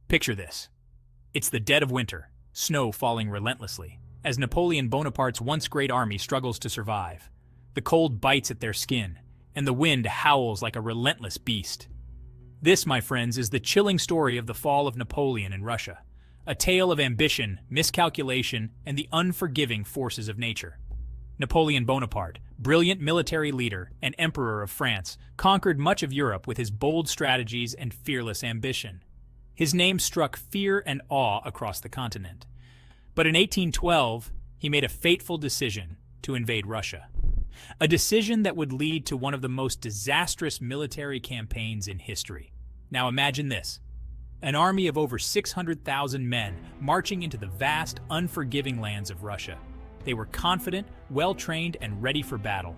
Picture this. It's the dead of winter, snow falling relentlessly, as Napoleon Bonaparte's once great army struggles to survive. The cold bites at their skin, and the wind howls like a relentless beast. This, my friends, is the chilling story of the fall of Napoleon in Russia, a tale of ambition, miscalculation, and the unforgiving forces of nature. Napoleon Bonaparte, brilliant military leader and emperor of France, conquered much of Europe with his bold strategies and fearless ambition. His name struck fear and awe across the continent. But in 1812, he made a fateful decision to invade Russia. A decision that would lead to one of the most disastrous military campaigns in history. Now imagine this. An army of over 600,000 men marching into the vast, unforgiving lands of Russia. They were confident, well-trained, and ready for battle.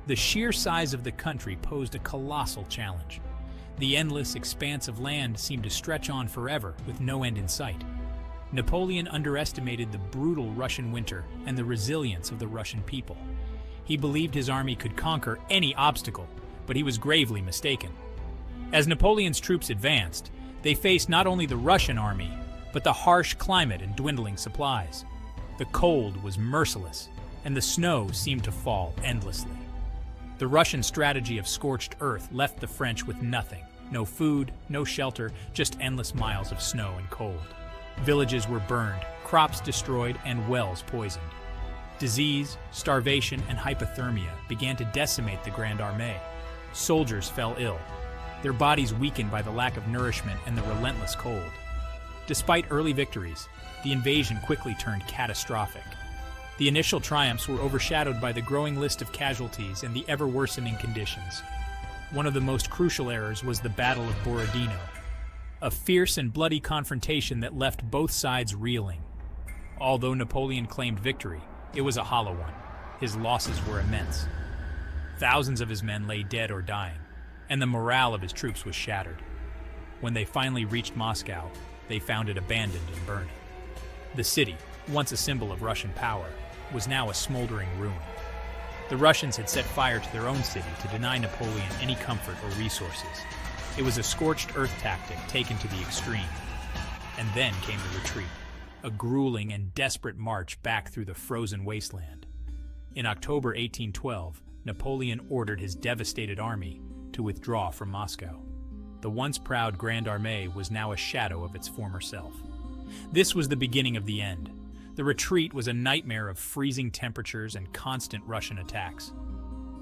The sheer size of the country posed a colossal challenge. The endless expanse of land seemed to stretch on forever, with no end in sight. Napoleon underestimated the brutal Russian winter and the resilience of the Russian people. He believed his army could conquer any obstacle, but he was gravely mistaken. As Napoleon's troops advanced, they faced not only the Russian army, but the harsh climate and dwindling supplies. The cold was merciless, and the snow seemed to fall endlessly. The Russian strategy of scorched earth left the French with nothing. No food, no shelter, just endless miles of snow and cold. Villages were burned, crops destroyed, and wells poisoned. Disease, starvation, and hypothermia began to decimate the Grande Armée. Soldiers fell ill, their bodies weakened by the lack of nourishment and the relentless cold. Despite early victories, the invasion quickly turned catastrophic. The initial triumphs were overshadowed by the growing list of casualties and the ever-worsening conditions. One of the most crucial errors was the Battle of Borodino, a fierce and bloody confrontation that left both sides reeling. Although Napoleon claimed victory, it was a hollow one. His losses were immense. Thousands of his men lay dead or dying, and the morale of his troops was shattered. When they finally reached Moscow, they found it abandoned and burning. The city, once a symbol of Russian power, was now a smoldering ruin. The Russians had set fire to their own city to deny Napoleon any comfort or resources. It was a scorched earth tactic taken to the extreme. And then came the retreat, a grueling and desperate march back through the frozen wasteland. In October 1812, Napoleon ordered his devastated army to withdraw from Moscow. The once proud Grande Armée was now a shadow of its former self. This was the beginning of the end. The retreat was a nightmare of freezing temperatures and constant Russian attacks.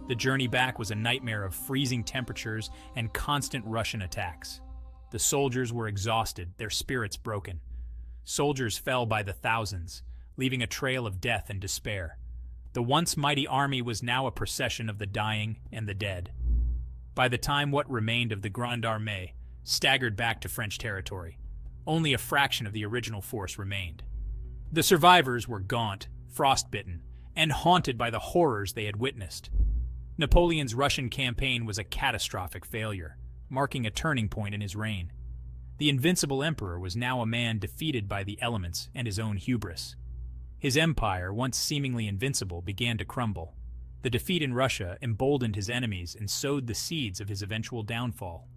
The journey back was a nightmare of freezing temperatures and constant Russian attacks. The soldiers were exhausted, their spirits broken. Soldiers fell by the thousands, leaving a trail of death and despair. The once mighty army was now a procession of the dying and the dead. By the time what remained of the Grande Armée staggered back to French territory, only a fraction of the original force remained. The survivors were gaunt, frostbitten, and haunted by the horrors they had witnessed. Napoleon's Russian campaign was a catastrophic failure, marking a turning point in his reign. The invincible emperor was now a man defeated by the elements and his own hubris. His empire, once seemingly invincible, began to crumble. The defeat in Russia emboldened his enemies and sowed the seeds of his eventual downfall.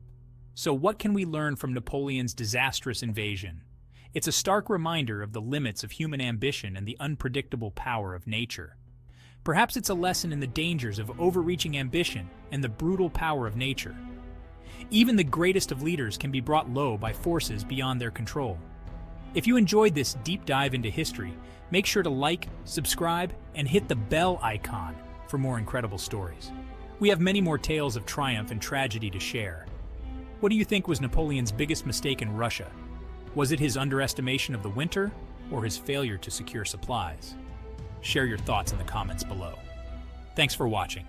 So what can we learn from Napoleon's disastrous invasion? It's a stark reminder of the limits of human ambition and the unpredictable power of nature. Perhaps it's a lesson in the dangers of overreaching ambition and the brutal power of nature. Even the greatest of leaders can be brought low by forces beyond their control. If you enjoyed this deep dive into history, make sure to like, subscribe, and hit the bell icon for more incredible stories. We have many more tales of triumph and tragedy to share. What do you think was Napoleon's biggest mistake in Russia? Was it his underestimation of the winter, or his failure to secure supplies? Share your thoughts in the comments below. Thanks for watching.